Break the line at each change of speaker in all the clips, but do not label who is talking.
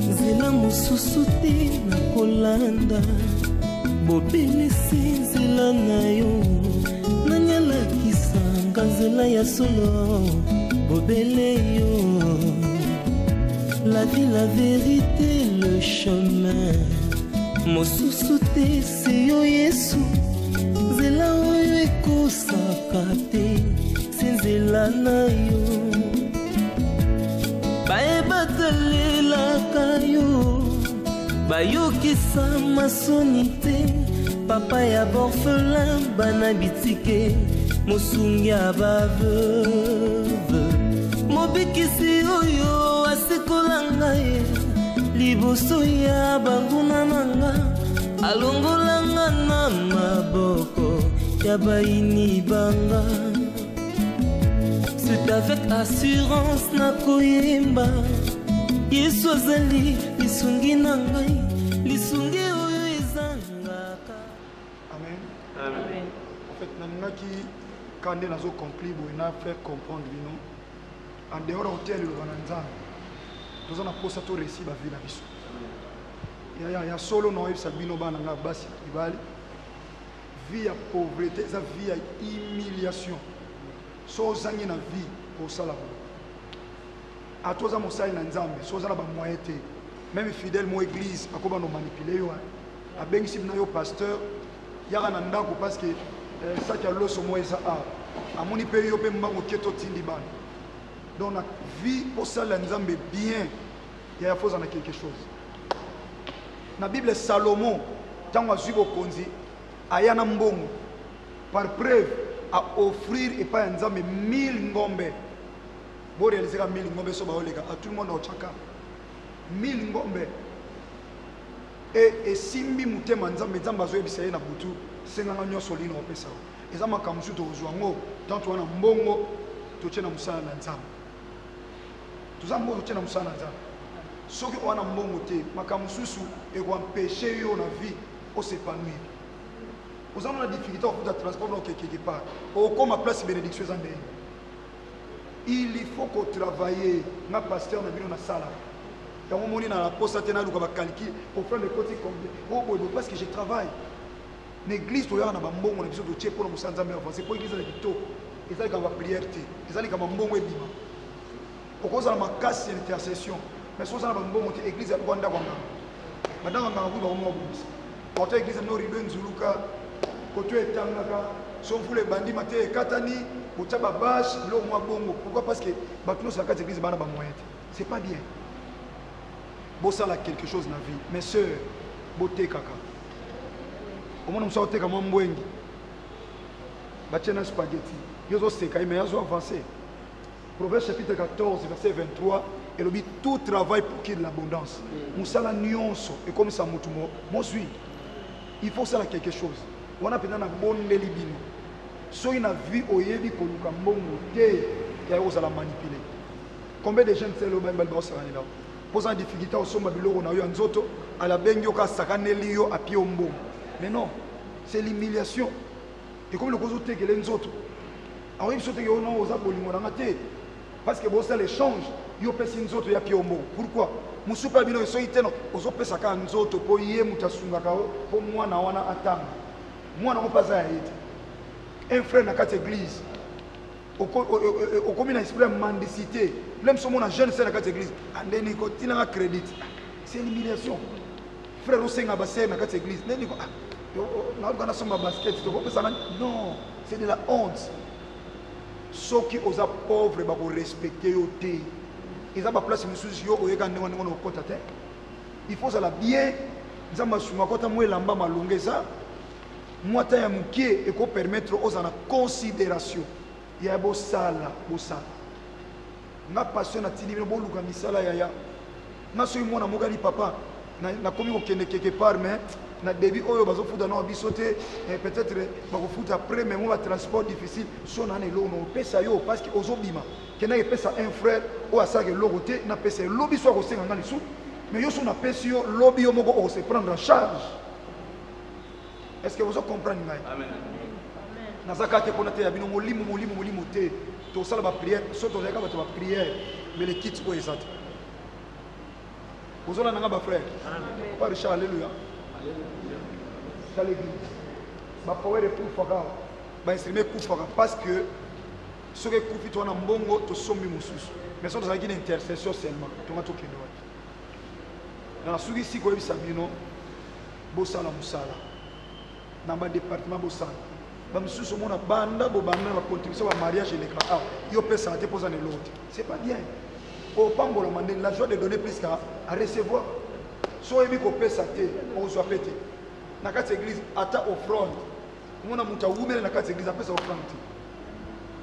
Nzela mosusu te na kolanda bobelisi nzela na yo nanyalakisanga nzela ya solo bobele yo. La vie, la vérité, le chemin mosusu te se yo Yesu nzela oyo ekosaka te se nzela na yo. Bayebatalelaka yo bayokisa masoni te papa ya borphelin bana bitike mosungi ya baveuve mobikisi oyo asikola ngai liboso ya banguna nanga alongolanga na maboko ya baini banga. C'est avec assurance na koyemba Yesu azali lisungi na ngai lisungi oyo ezangaka.
Amen. Amen. En fait nanaki kande nazo conclure boy na faire comprendre bino en dehors hotel le bananzana toza na posa to récit ba vie na biso ya solo no yebisa bino bana na basi ibali vie ya pauvreté za vie ya humiliation so zangi na vie pour ça là a toza mosali na nzambe so za na ba moyen te même fidèle mo église akoba no manipuler yo a bengisi na yo pasteur yaka na ndako parce que ça qui a loso mo eza a moni pe yo pe mbango keto tindi bana donc la vie pour ça la nzambe bien il y a faut en quelque chose na Bible Salomon tango azwi bokonzi ayana mbongo par preuve à offrir et pas nzambe 1000 ngombe bo réaliser 1000 ngombe so baoleka à tout le monde au chaka 1000 ngombe et simbi mutema nzambe nzambe azoyebisa ye na butu senganga nyoso lino opesa eza makamsu to ozwango tant wana mbongo to na musala na nzambe tuzambo to na musala na nzambe soki wana mbongo te makamsusu e ko empêcher yo na vie au s'épanouir aux hommes la difficulté au transport quelque part au comme à place bénédiction en il faut qu'on travaille na pasteur na bino na sala ya moni na la poste tena luka ba calcul pour faire les côtés combien oh parce que je travaille l'église to ya na bambongo na biso to tie pour musanza mais c'est pour église la kito ezali ka ba prière te ezali ka mbongo ebima okoza na makasi intercession mais soza na bambongo te église ya Rwanda kwanga madanga nganga ba mo bubisa côté église no ribe nzuluka côté etangaka son fule bandi maté katani botya ba bâche lo mwa bongo pourquoi parce que batuno sa kati église bana ba moyen c'est pas bien bosala quelque chose na vie mes sœurs boté kaka omona musa oteka mwa mbwengi batiena spaghetti yozo seka mais yazo avancer Proverbe chapitre 14 verset 23 et le but tout travail pour qu'il y ait de l'abondance musala nyonso et comme ça mutumo moi suis il faut ça quelque chose on a peut-être na bonne libino so ina vie oyebi koluka mbongo te ya ozala manipuler combien de jeunes c'est le même ba osala là posant difficulté au somba biloko na yo nzoto ala bengi oka sakaneli yo a pied mbongo mais non c'est l'humiliation et comme le kozo te que les nzoto alors il faut que on a oza bolingo na te parce que bossa l'échange yo pesi nzoto ya pied mbongo pourquoi musupa bino so iteno ozo pesa ka nzoto po ye mutasunga ka po mwana wana atanga mwana opaza ya ite un frère na kati église au commune esprit mendicité même si mon jeune c'est na kati église andeni ko tina crédit c'est l'humiliation frère osenga basé na kati église ndeni ko na organi soma basket to ko non c'est de la honte ceux qui osa pauvre ba ko respecter yo te ils ont pas place mususu yo oyeka ndenge ndenge no kota te il faut ça la bien nzamba sunga kota mo elamba malongeza mwata ya mukie et ko permettre aux en considération ya bosala nga passion na tini bo luka misala ya na so mona mokali papa na komi ko kende quelque part mais na débit oyo bazo futa na bisote peut-être ba ko futa après mais moi transport difficile so na ne lo no pesa yo parce que ozobima kena pesa un frère o asaka logote na pesa lobi so ko senga ngani sou mais yo so na pesa yo lobi yo moko o se prendre en charge. Est-ce que vous comprenez? Amen. Nazakate konate ya bino molimo te to sala ba prière so to zaka ba prière mais les kits ko ezata Vous avez un frère. Pas Richard, alléluia. Dans l'église. Je vais parce que ce que vous faites en bongo, tu sommes moussous. Mais ça, c'est une intercession seulement. Tu vas tout quitter. Dans la souris, si vous avez Sabino, Bossala Moussala. Dans le département Bossala. Bamsous au monde a banda, bobanda, la contribution au mariage et les grands. Yo peut santé pour l'autre. C'est pas bien. Au Pambola, la joie de donner plus qu'à recevoir. Soit il faut payer santé, on soit pété. Dans cette église, attends offrande. On a monté à Woumel dans cette église, après ça offrande.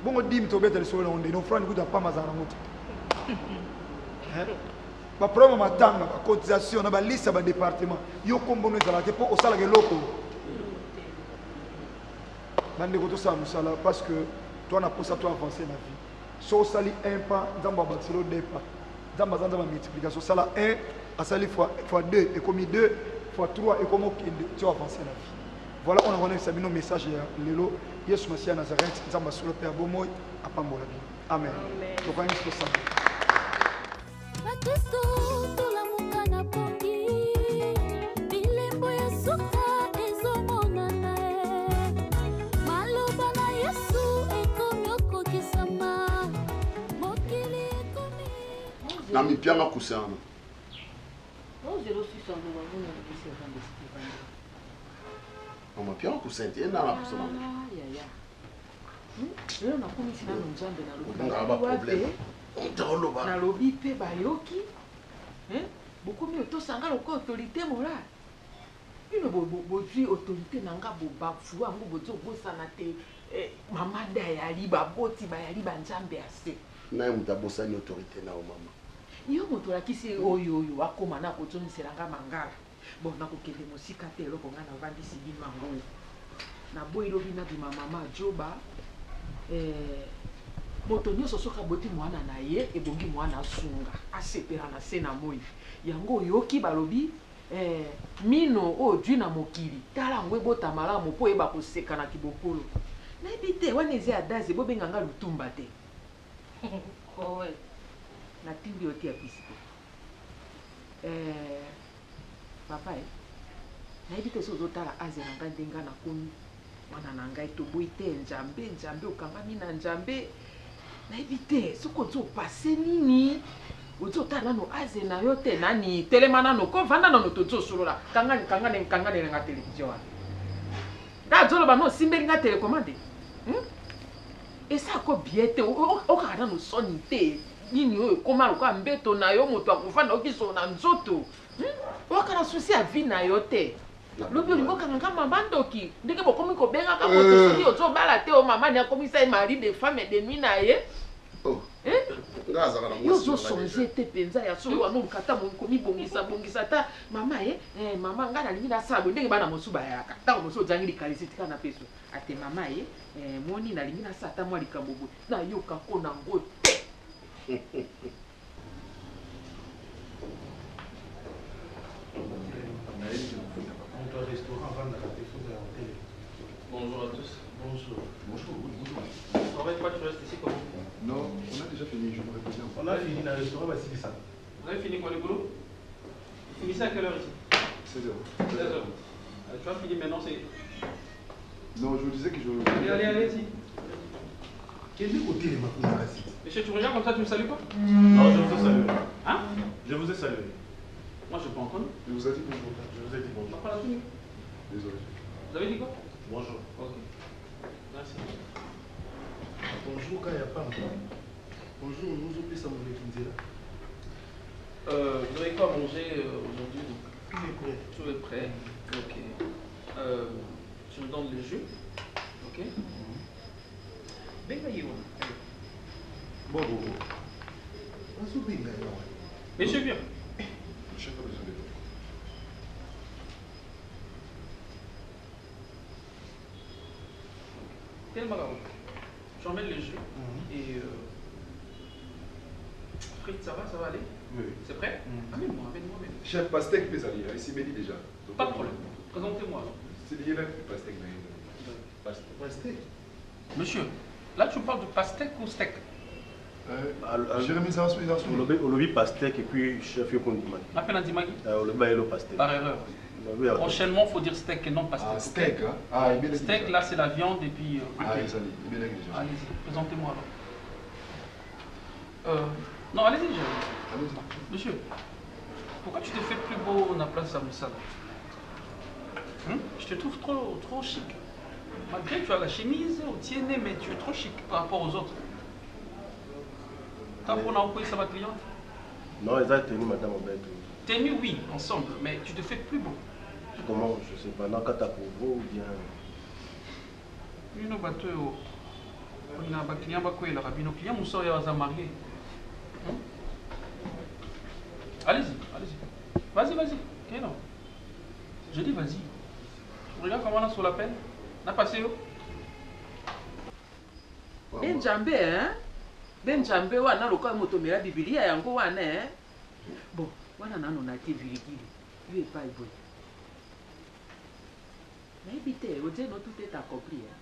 Bon, on dit que tu vas être sur l'onde, offrande, vous n'avez pas mazana. Le problème est que la cotisation, la liste du département, il y a un bon exemple pour au salaire local. Parce que toi, on a pour ça, toi, avancer dans la vie. Si on sali un pas, on va bâtir deux pas. On va multiplication. Si on sali 1, on sali fois 2, et comme 2, fois 3, et comme tu vas avancer dans la vie. Voilà, on a reçu nos messages. Lélo, Yesu Massia Nazareth, nous avons sur le Père Bomoy, à Pambola. Amen. Donc, on est ça.
Nami pianga kusana. Mama pianga kusenti ena na kusana.
Leo nakomi sina nzambe na
lobi. Ngaba problème. Ndoloba.
Na lobi pe bayoki. Bokomi otosanga loko autorité morale. Bino bozwi autorité nanga bobafu yango bozo bosana te mama dayali baboti bayali banzambe ase.
Na mutabosa ni autorité na o mama.
Yo moto lakisi oyo akoma na kotomiselanga mangala. Bon nakokende mosika te eloko nga na vandisi bino yango. Na boyi lobi na bima mama Joba moto nyonso soka boti mwana na ye ebongi mwana sunga asepera na se na moi. Yango yoki balobi mino o dwi na mokili tala ngwe bota malamu po eba koseka na kibokolo. Na ebite wana eze adaze bobenga nga lutumba te. Owe. Na timbi oti ya pisiko. Papa na ebite so zotala aze na nga ndenga na komi wana na ngai toboyi te nzambe okangami na nzambe. Na ebite soko zo pase nini ozotala nano aze na yo te nani telema nano kovanda nano tozosolola kangani nga télévision wana nga zoloba no simbeli nga télécommande esa ko biete okaka nano soni te nini oyo ekoma lokola mbeto na yo moto akofanda okisolo na nzoto oka na susi ya vie na yo te lobi olingo okanga mama ndoki ndenge bokomi kobengaka moto soki ozobala te o mama ni akomisa ye mari de femme de nuit na ye yo ozosonge te mpenza ya solo wana olukata komibongisa ta mama mama ngai nalingi nasala boye ndenge bana mosu bayaka ntango mosu ozangi likalisi tika na peso ate mama moni nalingi nasala ta mwa likambo boye nayoka ko nango te.
Bonjour à tous.
Bonjour. Bonjour.
Tu travailles pas, tu restes ici comment?
Non, on a déjà fini, je me représente.
On a fini dans le restaurant, bah c'est ça.
Vous avez fini quoi le boulot? Vous finissez à quelle heure ici?
16h.
16h. Tu vas finir maintenant, c'est...
Non, je vous disais que je...
Allez-y.
Quel est le côté de ma couleur?
Monsieur, tu regardes comme ça, tu me salues pas?
Non, je vous ai salué.
Hein?
Je vous ai salué.
Moi, je ne pas encore.
Je vous ai dit bonjour.
Je vous ai dit bonjour.
Pas la tenue.
Désolé.
Vous avez dit quoi?
Bonjour.
Ok. Merci.
Bonjour, quand il n'y a pas encore. Bonjour, nous oublions ça, mon équipe là.
Vous avez quoi à manger aujourd'hui?
Tout est prêt.
Tout est prêt. Ok. Tu me donnes le jus. Ok. Benga Yewa.
Bon.
Monsieur, viens.
Je n'ai pas besoin de toi.
Quel macaron? Je emmène le jus. Et frites, ça va aller?
Oui.
C'est prêt? Amène-moi.
Chef, pastèque, mais ça y est, ici, Béni déjà.
Pas de problème. Présentez-moi.
C'est lié là, pastèque.
Pastèque.
Monsieur, là tu parles de pastèque ou steak?
Jérémy, ça va se faire.
Au lobby pastèque et puis chef pour nous.
Appelle un dimagi.
Au lobby hello pastèque.
Par erreur. Prochainement, il faut dire steak et non pastèque.
Ah, steak, hein? Ah, bien
steak, là, c'est la viande et puis.
Ah, bien déjà.
Allez-y, présentez-moi alors. Non, allez-y, Jérémy. Monsieur, pourquoi tu te fais plus beau dans la place Samoussa? Je te trouve trop chic. Malgré que tu as la chemise au tienne, mais tu es trop chic par rapport aux autres. T'as pour envoyer ça ma cliente?
Non, ils ont tenu madame Obed.
Tenue, oui, ensemble, mais tu te fais plus beau.
Comment? Je sais pas, dans Katakovo ou bien.
Oui, nos bateaux. On a un client, nos clients, nous sommes mariés. Allez-y, allez-y. Vas-y. Ok, non. Je dis vas-y. Regarde comment on a sur la peine. On a passé où?
Benjambe, hein? Benjambe, wana loka motomera Biblia yango wana, hein? Bon, wana nano na te virgule. Lui est pas bon. Mais évite, on dit non tout est accompli, hein?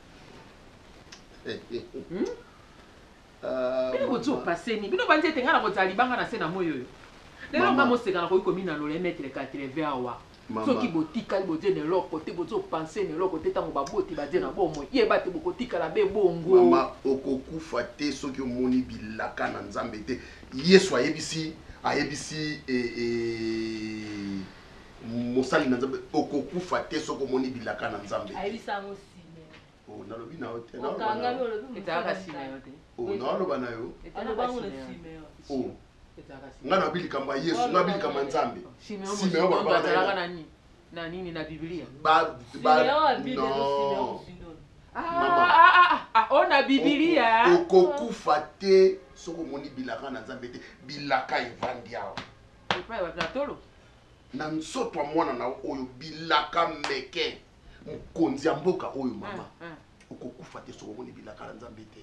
Mais vous passez ni. Bino banze tenga na kozali banga na sena moyo yo. Lelo nga moseka na koyi na lole mettre 80 awa. Soki botika boje ne lo côté bozo penser ne lo côté tango baboti ba dire na bomo. Ye ba te bokotika la be bongo.
Mama okokufa te soki omoni bilaka na Nzambe te. Yesu ayebisi mosali na Nzambe okokufa te soki omoni bilaka na Nzambe.
Ayebisa mosime.
Oh nalobi na hote
na. Okanga lolobi
etaka sime yote.
Oh na loba na yo.
Etaka sime yo.
Oh. Nga na bilikamba Yesu, nga bilikamba Nzambe. Simeon baba
na nini na Biblia?
No.
On Biblia.
Okokufa te soko moni bilaka na Nzambe te. Bilaka evandi awa.
Epai wa tolo.
Na nsoto mwana na oyo bilaka meke. Mukonzi ya mboka oyo mama. Okokufa te soko moni bilaka na Nzambe te.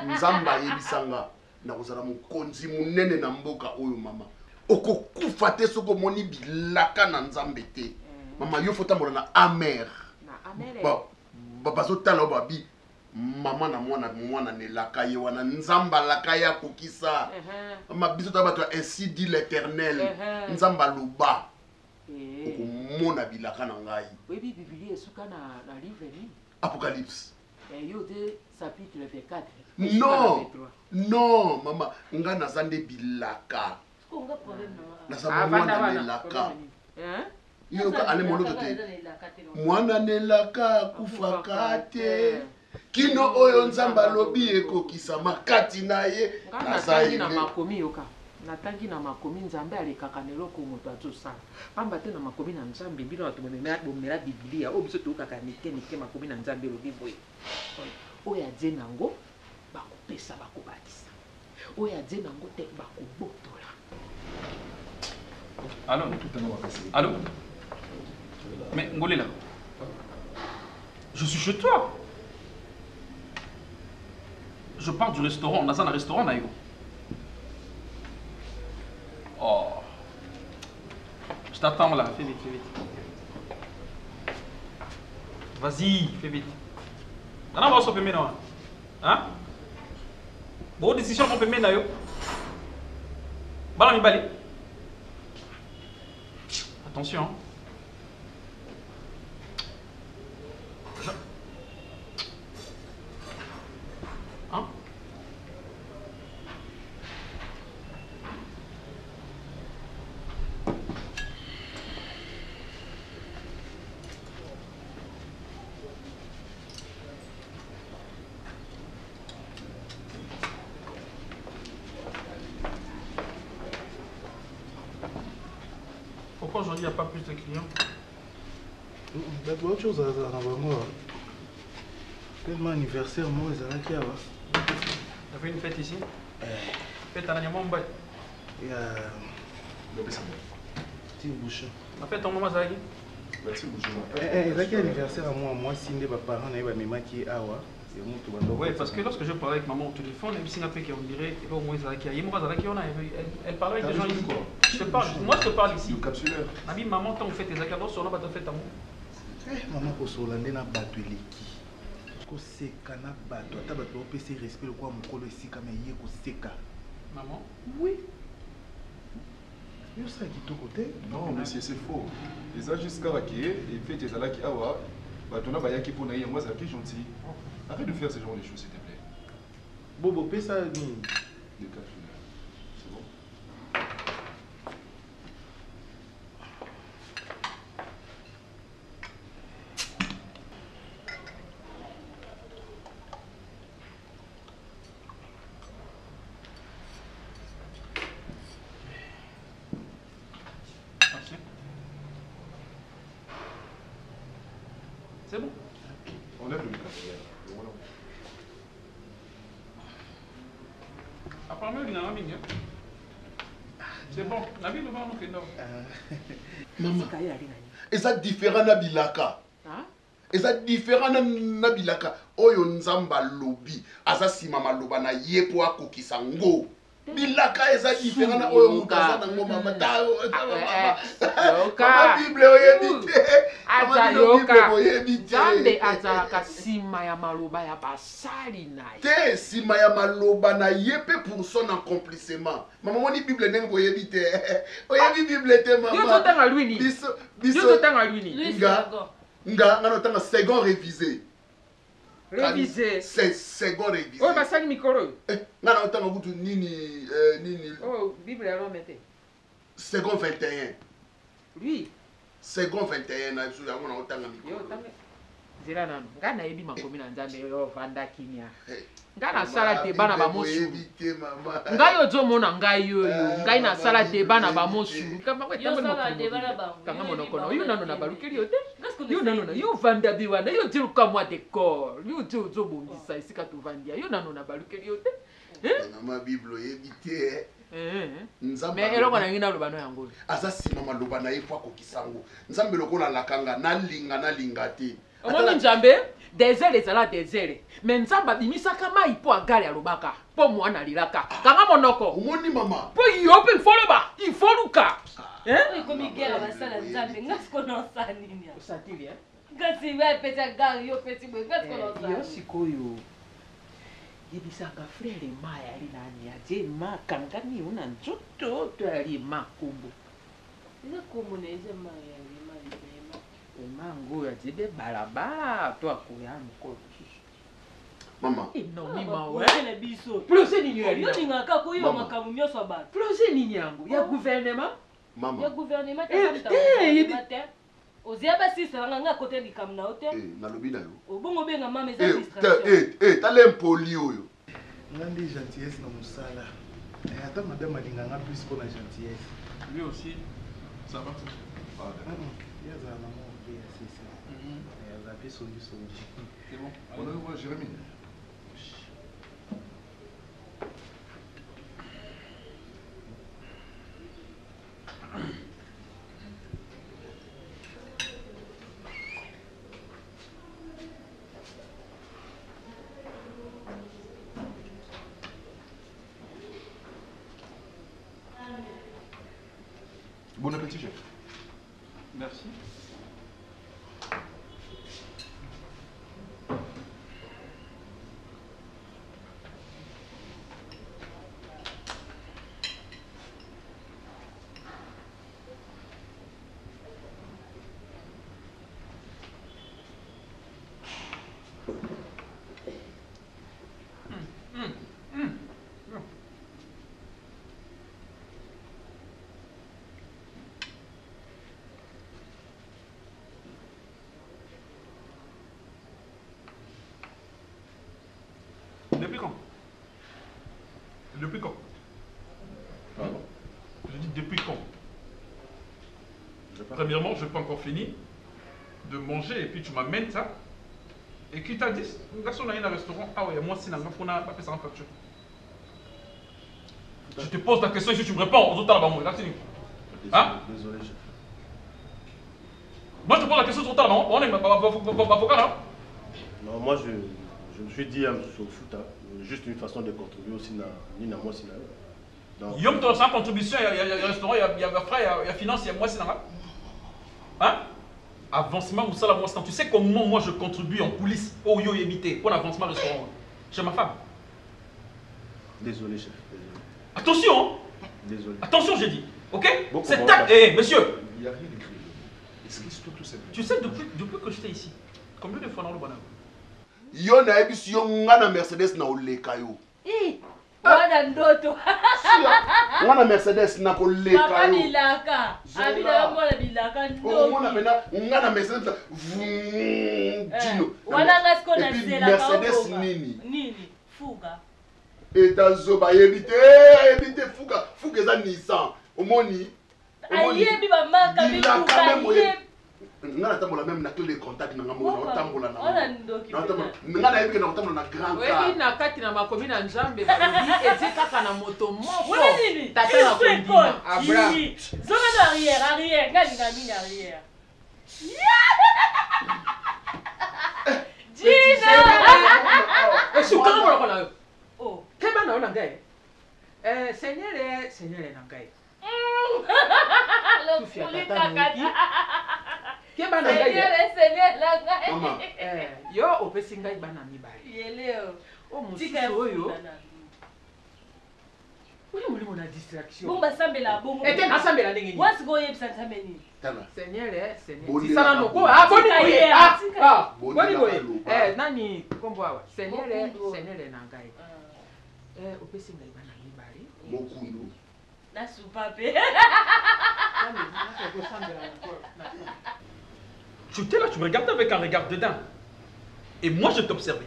Nzamba yebisanga. Na kozala mukonzi munene na mboka oyo mama. Okokufa te soko moni bilaka na Nzambe te. Mama yo fotambola na amer.
Na amer.
Ba bazotala babi mama na mwana nelaka ye wana Nzamba laka ya kokisa. Mama biso ta bato ainsi dit l'Éternel. Nzamba luba. Okomona bilaka na ngai.
Oui Biblia esuka na livre ni.
Apocalypse.
Yo de chapitre 24.
Non, mama, nga nazande bilaka. Nazamba mwana nelaka. Yo ka ale moloto te. Mwana nelaka kufaka te. Kino oyo Nzamba lobi ekokisa makati na ye.
Natangi na makomi yoka. Natangi na makomi Nzambe alekaka neloko moto azosala. Pamba te na makomi na Nzambe bino bato bomela Biblia. O biso tokaka nike makomi na Nzambe lobi boye. Oya je nango bakopesa bakobatisa. Oya je nango te bakobotola.
Allô? Mais Ngolela, je suis chez toi. Je pars du restaurant. On a ça dans le restaurant, Naïgo. Oh. Je t'attends là. Fais vite, fais vite. Vas-y, fais vite. Non, on va se faire maintenant. Hein? Bonne décision qu'on peut mettre là. Bala mi bali. Attention. Hein? Pourquoi aujourd'hui il n'y a pas plus de clients?
Autre chose à moi. Tellement anniversaire, moi, ils ont qui là.
Tu as fait une fête ici? Fête à Nanyamamba.
Il y a petit bouchon.
Tu as fait ton maman Zagi?
Merci Bouchon.
Ils ont anniversaire à moi, si mes parents n'avaient pas mis qui awa.
Oui, parce que lorsque je parlais avec maman au téléphone, même si on dirait, au moins elle parlait avec des gens ici. Moi je te parle ici.
Le capsulaire.
Nabi, maman, tant que vous faites tes accords, on a fait à moi.
Maman, pour se rendre dans le bateau. koseka na bato ata bato opesa respect lokola mokolo esika me ye koseka.
Maman?
Oui. Yo ça kitoko te?
Non, monsieur, c'est faux. Et ça jusqu'à qui et fait tes ala qui awa, bato na bayaki pour naïe moi ça qui gentil. Arrête de faire ce genre de choses s'il te plaît.
Bobo pesa ni
Des cas c'est bon.
C'est bon.
On lève le café. Voilà.
Apparemment, il y a un mignon. C'est bon. La vie, nous va nous faire.
Maman, eza différent na bilaka. Eza différent na bilaka. Oyo nzamba lobi, aza sima maloba na ye po akokisa ngo. Bilaka eza différent na oyo mutaza na ngoma mata.
Yoka.
Bible oyebite.
Aza yoka. Zambe aza kasima ya maloba ya basali na ye.
Te sima ya maloba na ye pe pour son accomplissement. Maman moni Bible ndenge oyebite. Oyebi Bible te maman.
Yo totanga lui ni.
Biso
Yo totanga lui ni.
Nga notanga second révisé.
Révisé.
C'est second révisé.
Oh basali mikoro.
Nga notanga butu nini nini.
Oh Bible alors mette.
Second 21.
Lui.
Second 21 na biso yango na otanga mikoro.
Yo tanga. Zela nanu. Nga na yebi makomi na nzambe yo vanda kimia. Nga na sala te bana ba mosu. Nga yo zo mona nga yo yo. Nga na sala te bana ba mosu. Kama kwa tambo mo. Kanga monokono. Yo nanu na balukeli yo te. Yo nanu na yo vanda biwana. Yo tiru kamwa décor. Yo tiru zo bongisa isika tu vandia. Yo nanu na balukeli yo te.
Mama Bible yebite.
Nzambe eloko na ngina lobano yango.
Aza sima maloba na ye po akokisango. Nzambe lokola lakanga na linga te.
Omoni Nzambe désert ezala désert. Mais Nzamba bimisaka mai po agale alobaka. Po mwana lilaka. Kanga monoko.
Omoni mama.
Po yope foloba. Ifoluka.
Hein? Comme guerre basala Nzambe ngasko na sani ni.
Osatili
Ngasi wa peta gari yo peti bo ngasko na sani.
Yo sikoyo. Yebisaka frère Maya ali nani aje makangani una nzoto to ali makumbu.
Eza komo na eza Maya ali Maya.
Mango ya tibe balabala to akoya mukolo.
Mama.
Non ni mawe.
Na biso.
Plus ni yali.
Yo ningaka ko yo makamu nyoso ba.
Plus ni yango ya gouvernement.
Mama.
Ya gouvernement ta. Ozia ba sisa nga kote likam na hotel.
Na lobi na yo.
Obongo benga mama eza distraction.
Tala poli oyo.
Ngandi gentillesse na musala. Ata madame alinganga plus pour la gentillesse.
Lui aussi, ça va.
Il y a un maman qui est assez ça. Elle a fait son
C'est bon. On va voir Jérémy. Bon appétit, chef.
Merci. Depuis quand? Depuis quand?
Pardon?
Je dis depuis quand? Premièrement, je n'ai pas encore fini de manger et puis tu m'amènes ça. Et qui t'a dit? Garçon, on a un restaurant. Ah ouais, moi, c'est un pas fait ça en facture. Je te pose la question et si tu me réponds aux autres là-bas, moi. Hein?
Désolé, chef.
Moi, je te pose la question aux autres là-bas. On est avocat là.
Non, moi, je me suis dit, sur le foot, juste une façon de contribuer aussi, ni na moi, donc...
Yom, tu as sa contribution, il y a restaurant, il y a frais, il y a finance, il y a moi, c'est là. Hein? Avancement ou ça la moi, tu sais comment moi je contribue en coulisses au yo éviter pour l'avancement restaurant chez ma femme.
Désolé, chef. Désolé.
Attention.
Désolé.
Attention, j'ai dit. Ok?
Bon,
C'est tac. Eh, monsieur.
Il n'y a rien d'écrit. Excuse-toi tout simplement.
Tu sais, depuis que j'étais ici, combien de fois dans le bonheur?
Yo na ebi si yo ngana Mercedes na oleka yo.
Wana ndoto.
Ngana Mercedes na koleka yo.
Papa bilaka. Abila mwana bilaka ndoto.
Mwana mena ngana Mercedes dino.
Wana ngasko na sela ka.
Mercedes nini?
Nini? Fuga.
Etazoba yebite fuga eza Nissan. Omoni?
Ayebi ba maka bi fuga.
Ngana tambola même na clé de contact na ngambo na tambola na.
Ona ndoki.
Ngana yebi na tambola na grand car.
Oui, na kati na makomi na Nzambe balobi ete kaka na moto moko.
Wala nini?
Tata na kondima. Abra.
Zonga na arrière, ngani ngami na arrière. Gina!
Est-ce que comment on a?
Oh.
Keba na ona ngai. Seigneur na ngai.
Le fuli kakati.
Keba na ngai.
Seigneur la ngai.
Mama.
Yo opesi ngai bana mibali.
Yeleo.
O mususu oyo. Oyo muli mona distraction.
Bomba sambela bongo.
Ete na sambela ndenge ni.
What's go yebisa ntambe ni?
Tala.
Seigneur.
Boni
Tisana
na
noko.
boni.
Ah, boni boye. Ah,
Boni
boni
na
boye.
baloba.
Nani kombo awa. Seigneur
Mokundu.
na ngai. Opesi ngai bana mibali.
Mokundu.
Na soupape.
Tu étais là, tu me regardais avec un regard dedans. Et moi, je t'observais.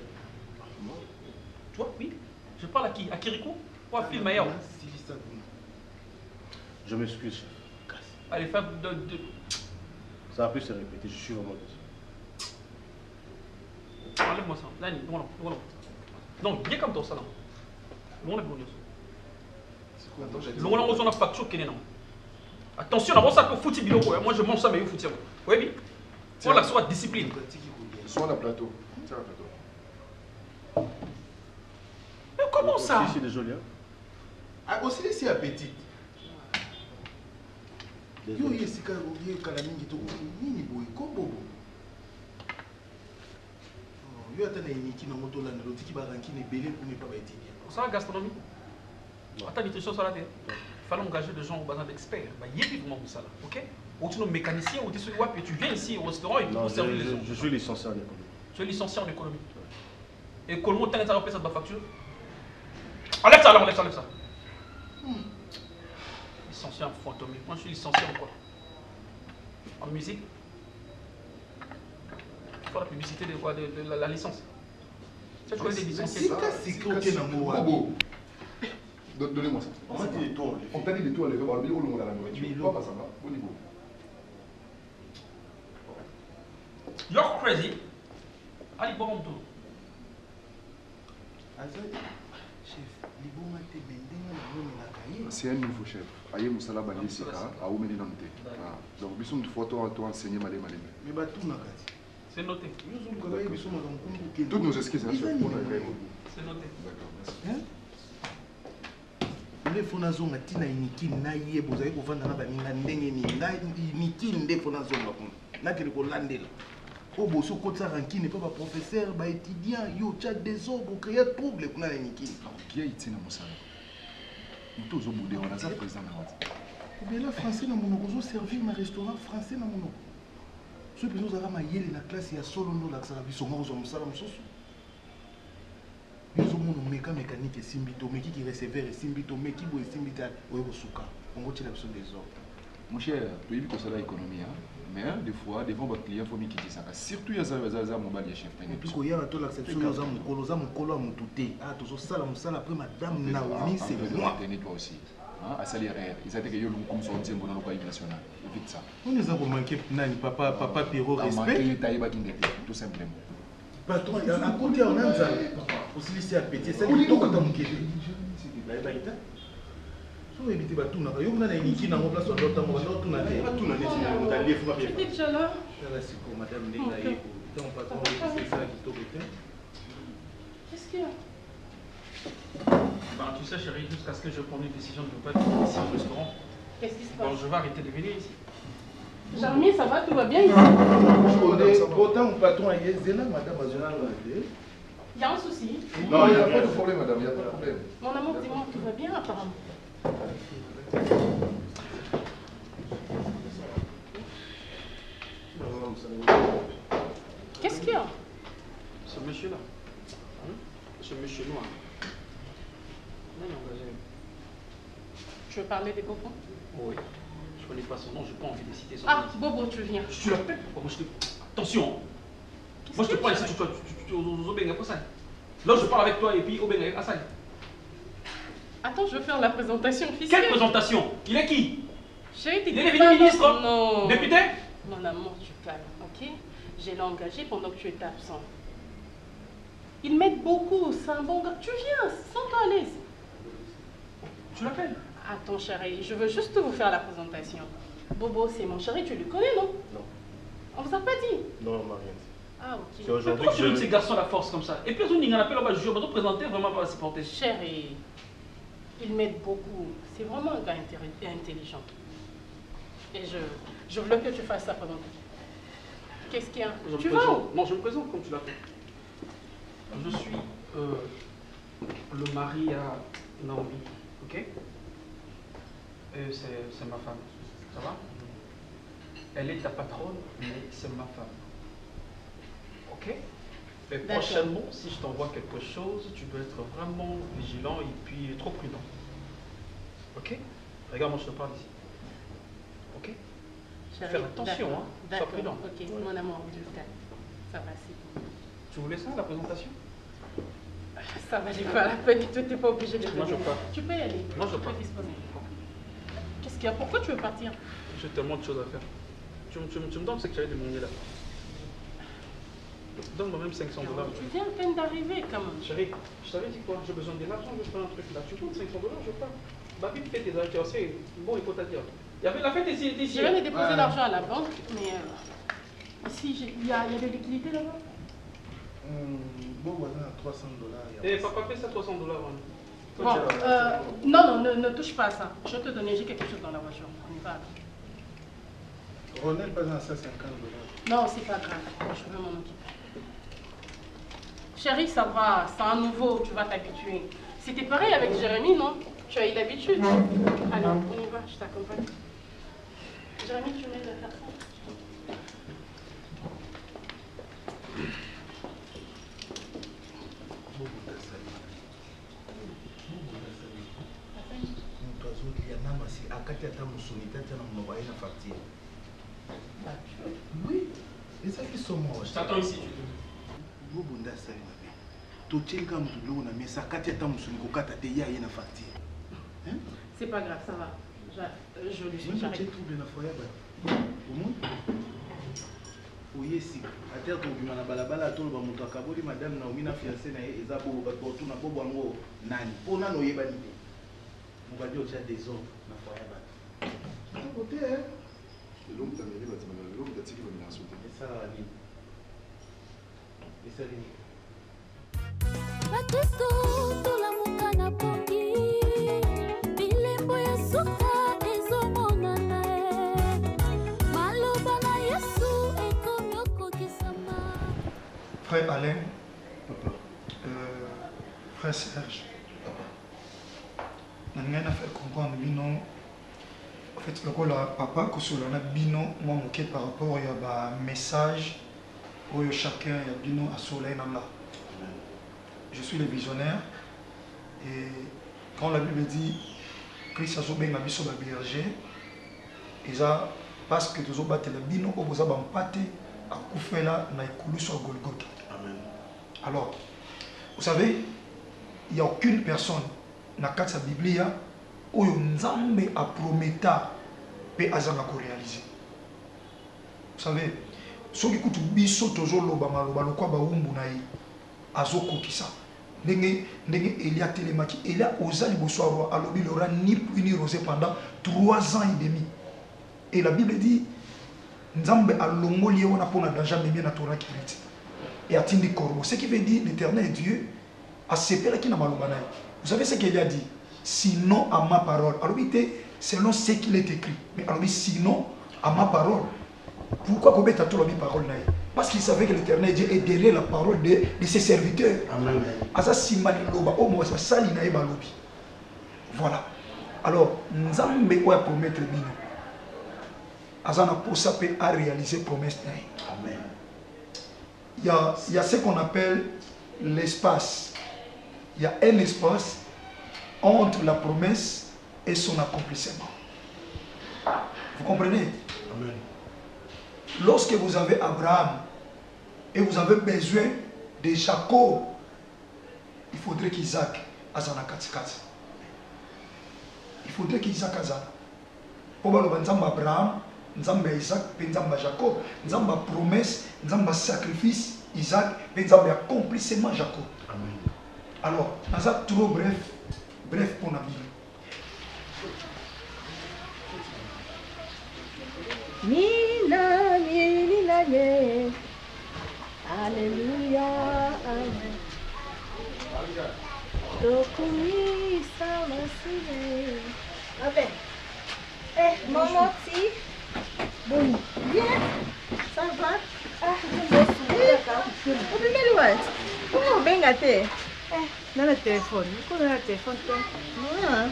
Tu vois, oui. Je parle à qui? À Kirikou? Ou à Phil Mayer?
Je m'excuse, chef.
Allez, fais de...
Ça va plus se répéter, je suis vraiment désolé.
Enlève-moi ça. Nani, non. Non, viens comme ton salon. Non, on a une facture qui est non. Attention, on ça que foutu biloko. Moi, je mange ça, mais il faut foutre. Oui, on la soit discipline.
Sois le plateau. Tiens, le plateau.
Mais comment ça?
C'est désolé.
Ah, aussi, c'est appétit. Yo, il y a ce kala mingi to nini boy ko bobo. Yo atana iniki na moto la ndelo tiki baranki ne belé pour ne pas ba étudier.
Ça la gastronomie. Attends, nutrition sur la terre. Il fallait engager des gens au bazar d'experts. Bah, il y a vivement ça là, ok? Ou tu es mécanicien, ou tu es et tu viens ici au restaurant et tu peux servir les gens.
Je suis licencié en économie.
Tu es licencié en économie. Et comment tu as fait ça de ma facture? Enlève ça alors, enlève ça. Licencié en fantomie. Moi je suis licencié en quoi? En musique? Il faut la publicité de quoi? De la licence. Tu connais des licenciés?
C'est quoi qui est dans mon
Bobo. Donnez-moi ça.
On m'a dit des tours.
On t'a dit des tours à lever, on va le long de la nourriture. Pas ça va, au niveau.
You're crazy. Allez, bon mon tour.
C'est un nouveau chef. Aïe Moussala Bali Sika, à Oumeni Nante. Donc, bisous, une photo à toi enseigner Malé Malé.
Mais bah tout n'a pas.
C'est noté.
Toutes nos excuses, hein, chef.
C'est noté.
D'accord, merci.
nde fona zonga tina inikini na ye bozali kovanda na baninga ndenge nini ngai inikini nde fona zonga kuna nakende kolandela oyo bosi okotisaka nkini mpe baprofesseur baétudiant yo tya désordre ocréa trouble kuna na inikini
Qui itina mosala moto ozobude wana aza président na wati
obela français na monoko ozoservir na restaurant français na monoko soki mpenza ozalaka mayele na classe ya solo nde olakisaka biso nga kozwa mosala mosusu yozomona omeka mécanique esimbi te omekiki receveur esimbi te omeki boye esimbi te oye kosuka ongo tiela biso désordre
mon cher toyebi kosala économie mais des fois devant votre client faut mikitisaka surtout yaza mobali ya chef
epi koyaka tolakisa biso oyo oza mokolo ya motu te tozosala mosala après madame Naomi c'est moi
toi aussi asali erreur ezali teke yo longo comme son nzembo na loko ya national évite ça
on eza komanke nani papa Pierrot respect
tayebaki ndete tout simplement
patron akoti awa na nzambe osilisi apeti esali tokota mokili nayebaki te so oyebi te batunaka yo muna na eliki nango place odotango bandotuna te batuna neti moto aliefunga tala siko madame ndenge aye kotango patron esala kitoko te
Qu'est-ce qu'il y a?
Ben, tu sais, chérie, jusqu'à ce que je prenne une décision de ne pas venir ici au restaurant.
Qu'est-ce qui se
Bon,
passe?
je vais arrêter de venir ici.
Jarmi, ça va, tout va bien ici?
Autant mon patron a dit, madame Azona.
Il y a un souci?
Non, il n'y a pas de problème, madame, il n'y a pas de problème.
Mon amour, dis-moi, tout va bien apparemment. Qu'est-ce qu'il y a?
Ce monsieur-là. Ce monsieur noir. Non, engagé.
Tu veux parler des Bobo?
Oui. Je connais pas son nom, je n'ai pas envie de citer son nom.
Ah, Bobo, tu viens.
Je te l'appelle. Attention. Moi, je te parle ici, tu aux Obenga pour ça. Là, je parle avec toi et puis Obenga à ça.
Attends, je veux faire la présentation officielle.
Quelle présentation? Il est qui?
Il
est devenu ministre?
Non.
Député?
Mon amour, tu calmes, ok? Je l'ai engagé pendant que tu étais absent. Il m'aide beaucoup, c'est un bon gars. Tu viens, sens-toi à l'aise.
Tu l'appelles?
Attends, chérie, je veux juste vous faire la présentation. Bobo, c'est mon chéri, tu le connais, non?
Non.
On vous a pas dit?
Non, on m'a rien dit.
Ah, ok.
C'est aujourd'hui
Pourquoi
que
tu donnes ces garçons la force comme ça? Et puis, on a appelé, on va présenter vraiment pas se porter.
Chérie, il m'aide beaucoup. C'est vraiment un gars intelligent. Et je voulais que tu fasses sa présentation. Qu'est-ce qu'il y a? Tu vas où?
Non, je me présente comme tu l'as fait. Je suis le mari à Naomi, ok? Et c'est ma femme, ça va? Elle est ta patronne, mais c'est ma femme. Ok? Et prochainement, si je t'envoie quelque chose, tu dois être vraiment vigilant et puis trop prudent. Ok? Regarde-moi, je te parle ici. Ok?
Chérie,
faire attention, hein? Sois prudent.
Ok, mon amour, du calme. Ça va, c'est bon.
Tu voulais ça, la présentation?
Ça valait pas la peine, tu n'étais pas obligé de venir.
Moi, je pars.
Tu peux y aller.
Moi, je pars.
Qu'est-ce qu'il y a? Pourquoi tu veux partir?
J'ai tellement de choses à faire. Tu me donnes ce que tu avais demandé là. Donne-moi même 500 $.
Tu viens à peine d'arriver quand même.
Chérie, je t'avais dit quoi? J'ai besoin de l'argent, je vais faire un truc là. Tu comptes 500 $, je pars. Babi, fais tes achats, c'est bon, il faut t'dire. Il y avait la fête ici.
Je vais aller déposer l'argent à la banque, mais ici, il y a de liquidité là-bas.
Bon, voilà, 300 $.
Eh, papa, fais ça 300 $.
Bon, non, ne touche pas à ça. Je vais te donner, j'ai quelque chose dans la voiture. On y va.
Ronel, pas dans ça, 50 $.
Non, c'est pas grave. Je vais m'en occuper. Chérie, ça va. C'est un nouveau, tu vas t'habituer. C'était pareil avec Jérémy, non? Tu as eu l'habitude. Allez, on y va, je t'accompagne. Jérémy, tu m'aides à faire ça?
Oui, et ça qui sont morts.
T'attends ici.
C'est pas grave, ça va. Je lui suis charré.
oyesi ater tobima na balabala toloba moto akaboli madame Naomi na fiancé na ye eza bobo bato otuna bobo yango nani mpo nano oyebani te mobadi otya désordre na foya bato kote esalaka nini esali nini
bakristo tolamuka na pongi bilembo ya suka ezomonana maloba na yesu ekomi okokisama.
Frère Alain, frère Serge, nanga na fait comprendre bino en fait le papa kosola na bino moi moké par rapport ya ba message oyo chacun ya bino a soleil nanga. Je suis le visionnaire et quand la Bible dit Christ a sauvé ma biso ba berger eza parce que tozo batela bino oboza ba mpate akufela na ikulu sur Golgotha.
Amen.
Alors, vous savez, il n'y a aucune personne dans la Bible où Nzambe a promis pe azanga ko réaliser. Vous savez, ceux qui écoutent biso tozo loba maloba lokwa ba umbu na yi azoko kisa. Ndenge Elia telemaki Elia ozali boswaro alobi l'aura ni pluie ni rosée pendant 3 ans et demi. Et la Bible dit Nzambe a longoli wana pona danger memi na Torah kiriti. Et atindi corbeau. Ce qui veut dire l'Éternel Dieu a séparé qui n'a maloba na. Vous savez ce qu'il a dit? Sinon à ma parole. Alors selon ce qu'il est écrit. Mais alors sinon à ma parole. Pourquoi Kobeta tout la parole naïe? Parce qu'il savait que l'Éternel Dieu est derrière la parole de ses serviteurs. Amen. Asa simani loba au moins ça sali naïe balobi. Voilà. Alors, Nzambe a promettre bino. Asa na posa pe a réaliser promesse naïe. Amen. Il y a ce qu'on appelle l'espace. Il y a un espace entre la promesse et son accomplissement. Vous comprenez? Amen. Lorsque vous avez Abraham et vous avez besoin de Jacob, il faudrait qu'Isaac azana katikati. Il faudrait qu'Isaac azana. Pour le Nzamba Abraham, Nzamba Isaac, Nzamba Jacob, Nzamba promesse, Nzamba sacrifice, Isaac, Nzamba accomplissement Jacob. Amen. Alors, dans un trop bref pour la Bible.
Mina, mina, Alléluia, Amen. Tokumisa masile. Amen. Maman, si. Bon. Bien. Ça va? Ah, je vais comment bien gâté? Dans le téléphone. Comment le téléphone? Ah.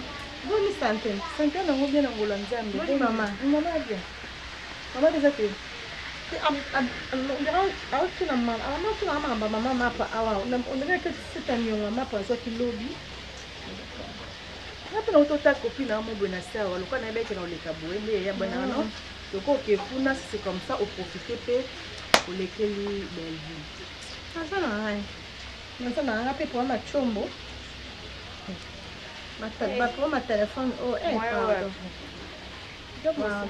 Bonne santé. Santé, on a bien en Hollande. Bonne maman. Maman bien. Maman déjà fait. C'est comme ça, au profiter pour lesquels belle vie. Ça n'a rien pour ma chombo. Ma téléphone, oh, pardon. Donc, on a 12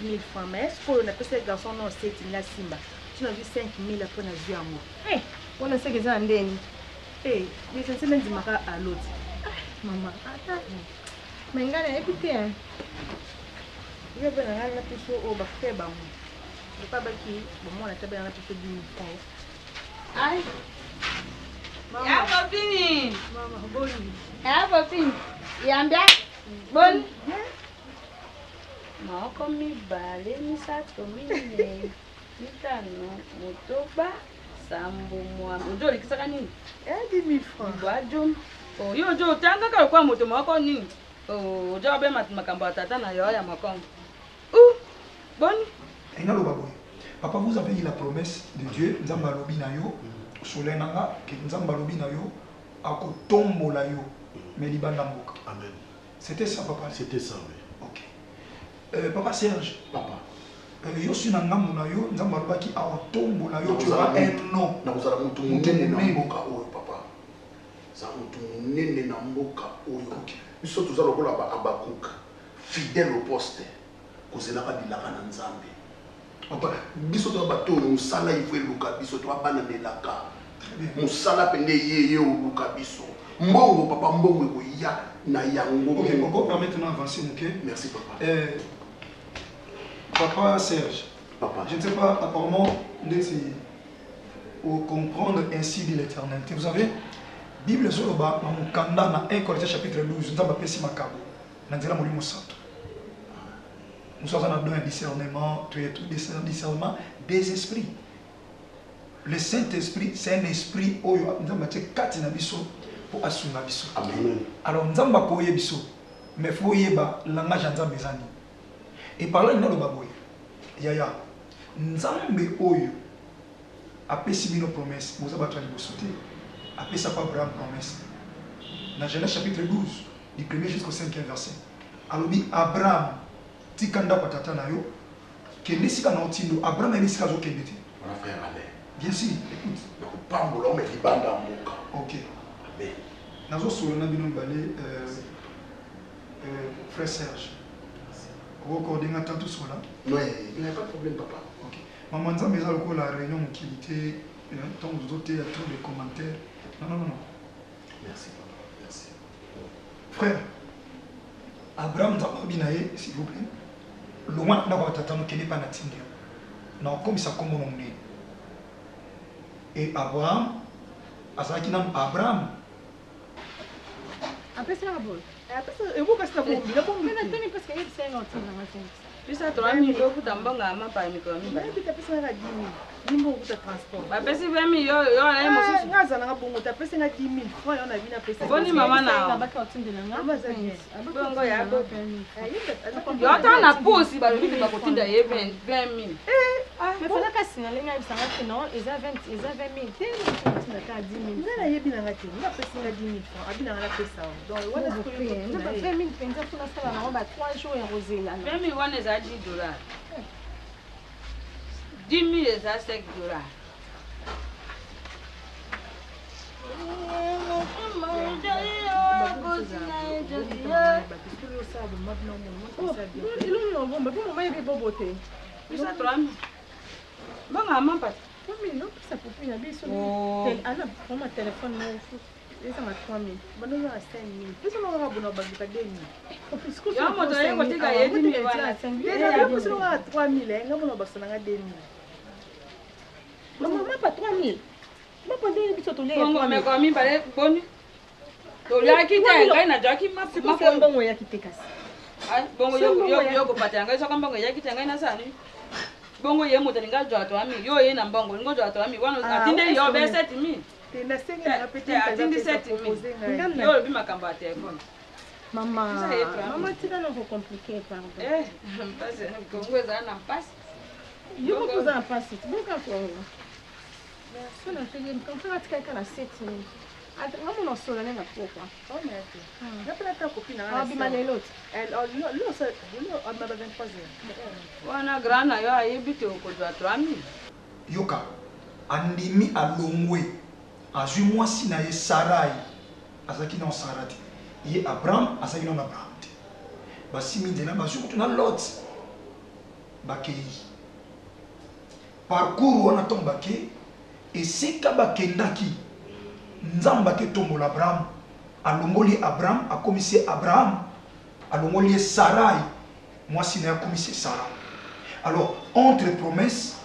000 francs, mais est-ce qu'on a pu ces garçons non 7 000 Simba? Tu as vu 5 000 après on a vu amour. Eh, on a ce que j'ai en déni. Eh, mais c'est même du mara à l'autre. Maman, attends. Mais regarde, écoutez, hein. Je vais venir à la piscine au bafé bamou. Je ne sais pas qui, bon, moi, on a tapé dans la piscine de 10 000 francs. Aïe. Maman, papini. Maman, bon. Ah, papini. Yambia. Bon. Moko mibale misato mine mitano motoba sambo mwa ojo likisaka nini 10 000 francs bwajo yo jo tanga ka kwa moto moko nini ojo be makambo atata na yo ya makongo bon
ina lo baboy papa vous avez eu la promesse de Dieu nzamba lobi na yo solenanga ke nzamba lobi na yo akotombola yo mais libanda mboka. Amen. C'était ça, papa? C'était ça, oui. Ok. Papa Serge. Papa. Yo suis na ngamu na yo, nzamba lobaki aotombo na yo, tu as un nom. Na kozala mutu munene na mboka oyo, papa. Za mutu munene na mboka oyo. Ok. Biso tozala lokola ba Abakuk, fidèle au poste. Kozela ka bilaka na nzambe. Papa, biso to bato musala ifwe luka biso to bana nelaka. Musala pende yeye o luka biso. Mbongo papa mbongo ko ya na yango. Ok, on peut permettre d'avancer, ok? Merci papa. Papa Serge. Papa. Je ne sais pas apparemment pour comprendre ainsi dit l'Éternel. Vous savez, Bible sur le bas, dans mon kanda na 1 Corinthiens chapitre 12, nous avons pesi makabo. Nous avons molimo santo. Nous sommes dans un discernement, discernement des esprits. Le Saint-Esprit, c'est un esprit où nous avons dit katina biso. Pour assumer biso. Amen. Alors nzamba koye biso mais faut yeba langage nzamba ezani. Et par là il y a le baboy. Yaya nzambe oyo apesi bino promesse moza batwa liboso te. Apesa pa Abraham promesse. Dans Genèse chapitre 12 du 1er jusqu'au 5e verset. Alobi Abraham tikanda patata na yo kende sika na otindo Abraham ene sika zo kende te. On a fait aller. Bien sûr, écoute. Donc pambola mais libanda mboka. OK. Nazo solona bino balé frère Serge. Vous coordonnez tout cela? Non, il n'y a pas de problème papa. OK. Maman nzambe za loko la réunion mokilité tant vous autres à tous les commentaires. Non. Merci papa. Merci. Frère Abraham Zabinaye s'il vous plaît. Loin na ba tata mokele pa na tindio. Na comme ça comme on est. Et Abraham azaki nam Abraham.
Après ça, bon. Et vous, qu'est-ce que vous avez? Mais attendez, parce qu'il y a nga otinda nga 5.
Pisa 3000 okuta mbonga amapa mikolo mibale.
Pita pesa nga 10 000. Nimbo okuta transport.
Ba pesi 20 000 yo na mosusu.
Nga zana nga bongo ta pesa nga 10 000 francs yo na bina pesa.
Boni mama na.
Nga baka otindela nga.
Bongo ya go. Yo ta na posi ba lobi ba kotinda ye 20 000.
Mais fallait ka signaler nga bisanga que non, ils ont 20 000. T'es na ka 10 000. Nga na yebi na nga te. Nga pesa nga 10 000 francs. Abina nga pesa. Donc wana ko yo. Nga 20 000 penza pour na sala na ba 3 jours en rosela.
20 000 wana za $10. 10 000 eza $5. Bisa 3 000. Banga mampa.
Oui, non, ça peut plus y aller sur ana prends téléphone moi ça m'a 3 000. Bano na 5 000. Pesa na nga bona bagita 2 000.
Ya moto ye kotika ye 10 000 wana.
Ya pesa na 3 000 nga bona bakisa na 2 000. Maman pas 3 000. Maman ndeni biso to lia.
Bongo me ko mi bare boni. To lia kita ngai na jaki mapo.
Bongo ya kitekasi.
Ai bongo yo ko patanga so kamba ngai ya kita ngai na sani. Bongo ye moto ninga jwa to ami yo ye na mbongo ngo jwa to ami wana atinde yo be 7 000.
Tena senga na pete atinde
7 000. Yo bi makamba telefone.
Maman tina no compliqué pardon.
Parce que Congo za na passe.
Yo ko za passe. Bongo ko. So na fege quand on a tika na 7 000. Maman no so na nga poko. Oh merci. Na pela ta copine na. Abi manelot. Elle lo so lo on m'a 23 heures.
Wana grana yo ayebite ko jwa 3 000.
Yoka andimi alongwe azwi mwasi na ye Sarai azaki na Sarati ye Abraham azaki na Abraham te basimi nzela bazwi kutu na Lot bakei parcours wana tombake esika bakendaki nzamba ke tombola Abraham alongoli Abraham akomisi Abraham alongoli Sarai mwasi na akomisi Sarah. Alors entre promesses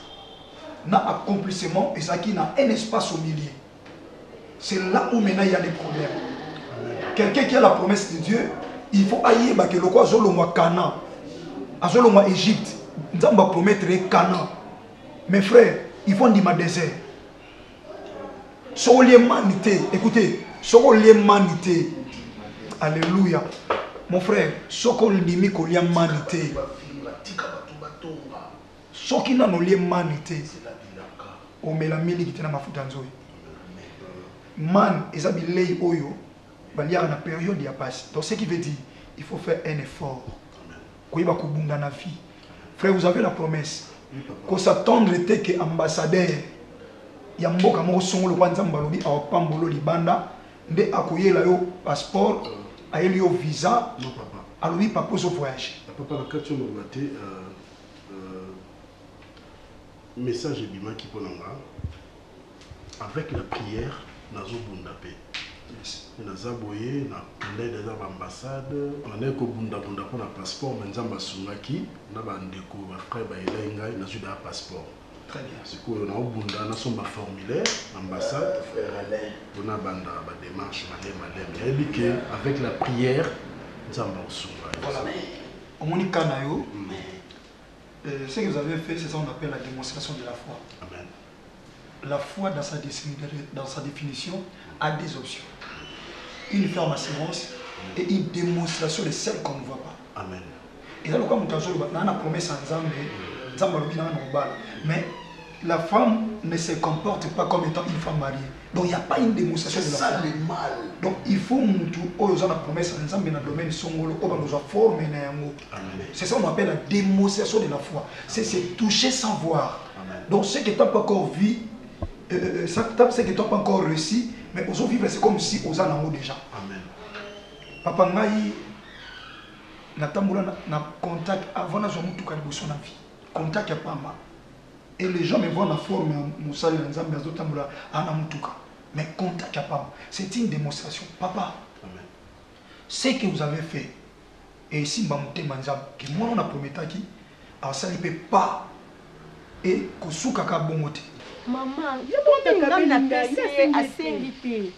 na accomplissement et ça qui n'a un espace au milieu. C'est là où maintenant il y a des problèmes. Quelqu'un qui a la promesse de Dieu, il faut ailler que le quoi azolongwa Canaan, azolongwa Égypte, nzamba promettre Canaan. Mes frères, il faut dire ma désert. Sur l'humanité, écoutez, sur l'humanité. Alléluia. Mon frère, sur l'humanité. Soki na nolie manité o melamini kitena mafuta nzoi man ezabilei oyo balia na période ya passe. Donc ce qui veut dire il faut faire un effort koyiba kubunda na vie. Frère, vous avez la promesse ko s'attendre était que ambassadeur ya mboka moko songolo kwa nzamba lobi awapambolo libanda nde akoyela yo passeport ayeli yo visa.
Non papa.
Alobi papa zo voyage.
Papa la carte no maté message ebima qui ponanga avec la prière nazo bunda pe naza boye na ndé des ambassades on est ko bunda pour na passeport nzamba sungaki na bandeko ba frère ba elenga na juda passeport.
Très bien.
C'est quoi on a bunda na somba formulaire ambassade frère Alain on a banda ba démarche malem et que avec la prière nzamba sunga.
Voilà. On monika na yo. Ce que vous avez fait, c'est ça qu'on appelle la démonstration de la foi.
Amen.
La foi, dans sa définition, a des options. Une ferme assurance et une démonstration de celle qu'on ne voit pas.
Amen.
Et là, comme on a promesse en mais la femme ne se comporte pas comme étant une femme mariée. Donc il n'y a pas une démonstration de la foi.
C'est ça le mal.
Donc il faut que la promesse en dans le domaine songolo, c'est ça qu'on appelle la démonstration de la foi. C'est se toucher sans voir.
Amen.
Donc ce que tu n'as pas encore vu, ce que tu n'as pas encore réussi, mais aujourd'hui c'est comme si on en a déjà.
Amen.
Papa ngai na tambola na contact avant na zo mutuka liboso na vie. Contact ya pamba. Et les gens me voient la forme Moussali Nzambe azotambola ana mutuka. Mais contact ya pamba. C'est une démonstration. Papa.
Amen.
Ce que vous avez fait et ici Mbamute Manzam que moi on a promis qui alors ça ne peut pas et kosuka ka bongote.
Maman, il y a pas de assez vite.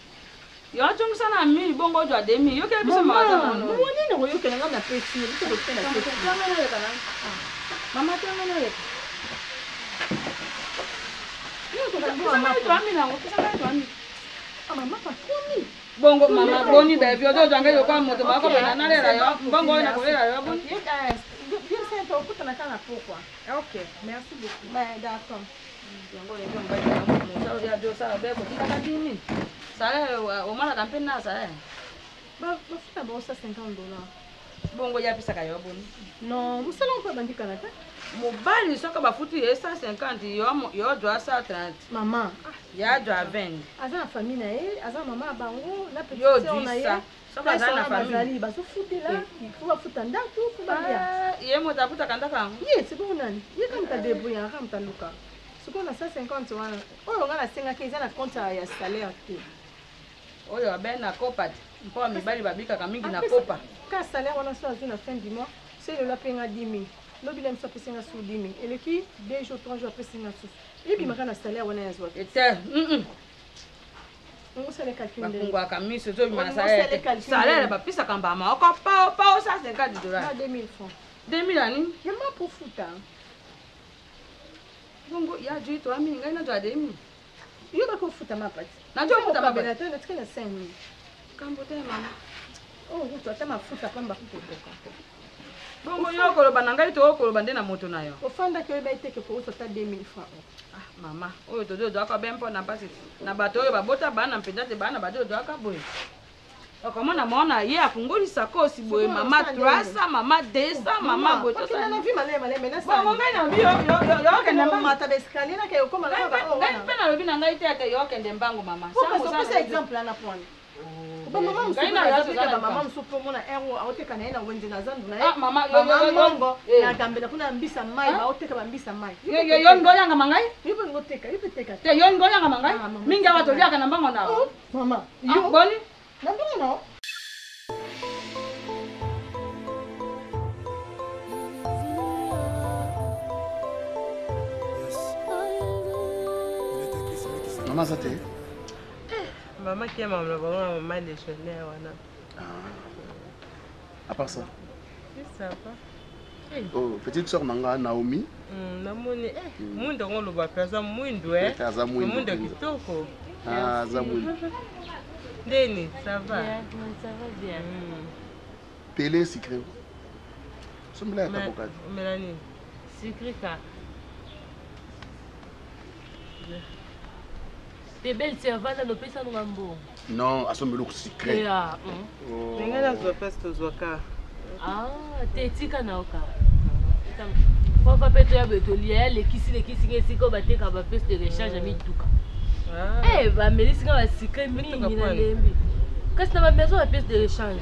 Yo chungisa na mi bongo jwa demi. Yo ke biso mata na no.
Mo ni no yo ke nga na pesi, biso ko tena pesi. Mama tena no ye. Yo ko na mama to ami na, ko sa to ami. Mama pa komi.
Bongo mama boni be vyo do janga yo kwa moto ba ko na na lera yo. Bongo na ko lera yo boni.
Bien ça to ko tena kana pourquoi. OK, merci beaucoup. Ben d'accord.
Bongo le jomba ya mo sa ya do sa be ko tika dimi. Sale o mala campagne na sale.
Ba futa ba osa $50.
Bongo ya pisa kayo boni.
Non, vous savez pas bandi kanata.
Mobali soka ba futi e 150 yo jo asa 30.
Maman,
ya jo 20.
Aza na famille na ye, aza maman bango, na petite
yo
sœur na ye.
Soka aza na famille.
Ba so futi là, il faut ba futa ndako, faut ba bia.
Ye mo ta futa kanda kango.
Ye, c'est bon nani. Ye kam ta débrouiller, kam ta luka. Soko na 150 wana. Oyo nga na senga ke eza na compte ya salaire te.
Oyo abe na kopa. Mpo mibali babika kamingi na kopa.
Ka salaire wana so azina fin du mois, c'est le lapenga 10 000. Lobile mso pesinga sous 10 000. Et le qui 2 jours 3 jours pesinga sous. Et puis maka na salaire wana yazwa.
Ete.
On sait les calculs.
Bakungwa kamiso zo bima salaire. Salaire ba pisa kamba ma ko pa ça $50.
2 000 francs.
2000 ani?
Yama pour futa.
Bongo ya ju to ami ngai na jo ademi.
Yo ba ko futa ma pati.
Na jo futa ma pati.
Na tena na 5 000.
Kambo te mama.
Oh, tu ata ma futa pamba ko toka.
Bongo yo ko loba ngai to ko loba ndena moto na yo.
Ofanda ke ba iteke ko to ta 2 000 francs.
Ah mama, oyo to do aka bempo na pasi. Na bato oyo babota bana mpenda te bana bato do aka boye. Okomona mona ye afungolisa kosi boye mama 300 mama 200 mama boto
sa. Na vi malema na sa.
Bongo ngai na vi yo kende
mama mata bescaler na ke ko mala ba.
Ngai pena lobi na ngai te yo kende mbango mama.
Sa exemple na point. Ba mama msupa mama msupa mona ero aoteka na ina wenje na zandu na
mama
mongo na gambela kuna mbisa mai ba aoteka ba mbisa mai
yo ngoya nga mangai
yipo ngoteka
te yo ngoya nga mangai minga watu lyaka na mbango na
mama yo
boni
na mbango
Maman ça t'est
Maman qui est maman de Chanel.
À part ça?
Ça va.
Oh, petite soeur Nanga Naomi.
Namoni mundo ngolo ba pesa mundo mundo kitoko.
Ah, za mundo.
Deni, ça va.
Ça va bien.
Télé secret. Sommes là à ta bocade.
Mélanie.
Secret ça. T'es belle, tu vas dans le pays sans mambo.
Non, à son melou secret.
Ngana zo pesa zoka.
Ah, t'es tika naoka. Faut pas péter à bétolier, les kisi ngesi ko bateka ba pesa de rechange mi tuka. Eh, ba melisi nga ba secret mingi na lembi. Kasi na ba maison ba pesa de rechange.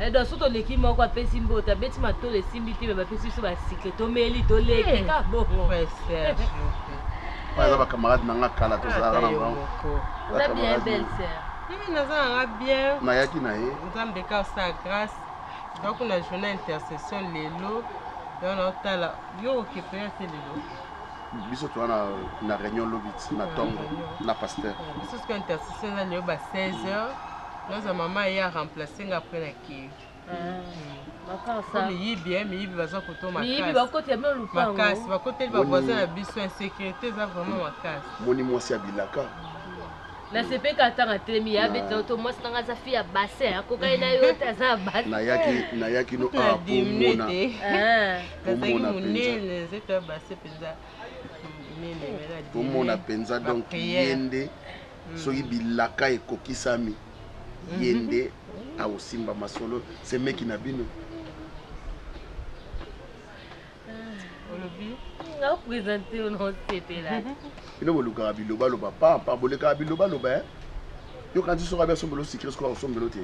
Eh, dans soto leki moko a pesa mbota beti matole simbi te ba pesa so ba secret to meli to leki ka bo.
Ouais, Serge.
Ouais, ça va camarade nanga kala to za na bango.
On a bien belle sœur.
Oui, nous avons bien.
Nayaki na ye.
Nous avons béka sa grâce. Donc on a journée intercession lelo. Donc on a la yo qui peut être lelo.
Biso to na réunion lobit na tongo na pasteur.
Biso ce intercession na lelo ba 16h. Nous maman hier remplacé après la qui. Mais bien, mais il va se côté ma casse.
Il va côté bien le
ma casse, va côté va voisin la biso insécurité ça vraiment ma casse.
Moni moi si abilaka.
Na sepe katanga telemi ya beta to moi sanga za fia bassin ko kai na yo ta za bassin.
Na yaki no a pomona.
Pomona munene c'est bassin penza.
Pomona penza donc yende soki bilaka ekokisami. Yende a osimba masolo c'est mec qui na bino.
Nga présenter au nom CP là.
Ino boluka biloba loba pa boleka biloba loba. Yo quand tu sera bien sombelo secret quoi sombelo te.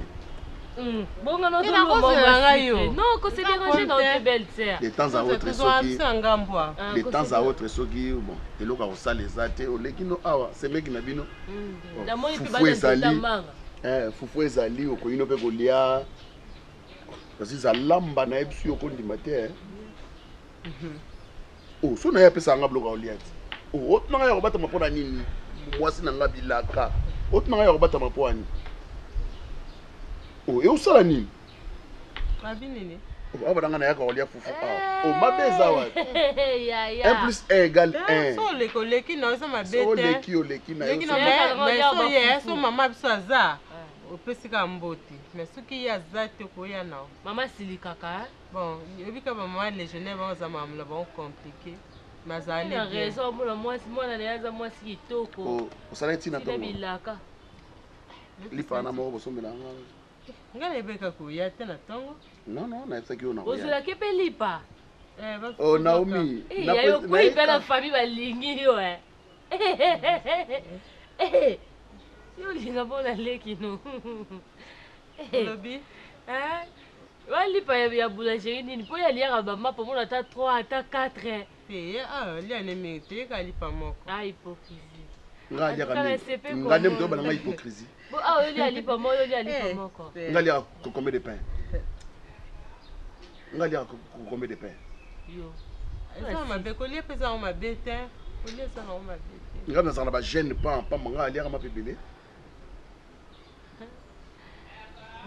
Bon non non, que c'est dérangé dans tes belles sœurs.
De temps à autre soki. De temps à autre soki bon, et loka o sale zate o lekino awa c'est mec na bino.
Na moi tu vas dans ta main.
Fufu ezali okoyino pe kolia. Kasi za lamba na ebisi okondima te. Oh, so na ya pesa nga bloka oliati. Oh, otuna ya kobata mapona nini? Mwasi na nga bilaka. Otuna ya kobata maponi. Oh, et où ça la nime?
Abinini.
Oh, bah, on a un fufu. Oh, ma beza, ouais. 1 plus 1 égale 1.
So les qui n'ont pas ma bête.
So les qui n'ont
mais so maman biso aza. Opesika mboti. Mais ce qui y a za te koya na.
Maman silikaka.
Bon, yebi ka maman légionnaire ba za maman la ba compliqué. Mais ça allait bien.
Raison pour moi na yaza moi si kitoko.
Oh, ça n'a été na to.
Bilaka.
Lipa na mo bosomela nga.
Ngale beka koya te na tongo.
Non, non, na ça qui on a.
Ozula kepe lipa.
Oh, Naomi.
Na yo ko ipela famille balingi yo eh. Yo linga bona leki no.
Lobi.
Hein? Walipa ya boulangerie nini po ya liaka bama po mona ta 3 ata 4.
Li a mérité ka lipa moko.
Ah hypocrisie.
Ngali ka ni. Ngane mto bana nga hypocrisie.
Bo ah yo li alipa mo yo li alipa moko.
Ngali a combien de pain? Ngali a combien de pain?
Yo.
Ça m'a bécolé pesa on m'a bête. On laisse ça on m'a bête.
Ngali na sala ba gêne pas manga ali ma pebele.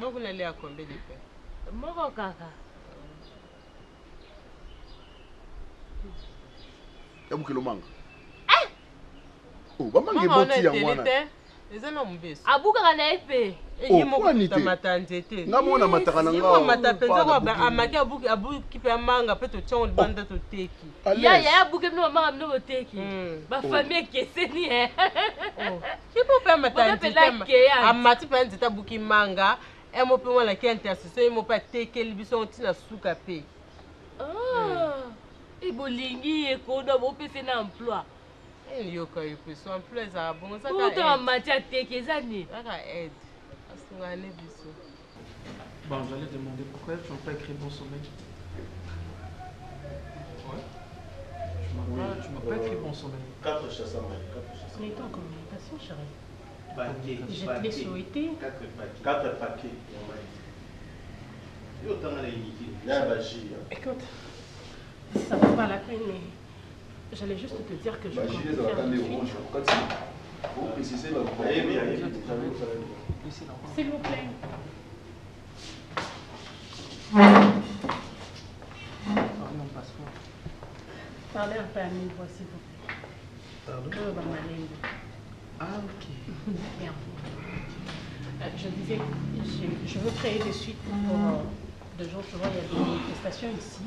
Beaucoup n'allez à combien de pain?
Moko kaka.
Ya bukelo manga. Oh, ba manga boti ya mwana.
Ezana mbeso.
Abuka kana epe.
Oh,
ta matantete.
Ngamona mataka nanga.
Ngo matapenza ko ba amaki abuki pe amanga pe to chon banda to teki.
Ya abuke no manga no teki. Ba famille keseni eh.
Oh. Kipo pe matantete. Amati pe nzita buki manga. Et mon père la qui intercession, mon père teke libiso tina suka pe.
Ah. Et bolingi e kodo bo pe na emploi.
Et yo ka yo pe so emploi ça bon ça ka.
Tout en matière teke zani.
Ça ka aide. Asungane biso.
Bon, j'allais demander pourquoi tu n'as pas écrit bon sommeil. Ouais. Tu m'as pas écrit bon sommeil.
4 chasses à Mali, 4 chasses à Mali.
Mais toi, en communication, chérie.
Je
te l'ai souhaité.
4 paquets.
Écoute, ça vaut pas la peine, mais j'allais juste te dire que je compte faire une suite. S'il vous plaît. Parlez un peu à mi voix, s'il vous plaît.
Pardon? Ah, ok.
Bien. Je disais, je veux créer des suites pour de gens, tu vois, il y a des manifestations ici.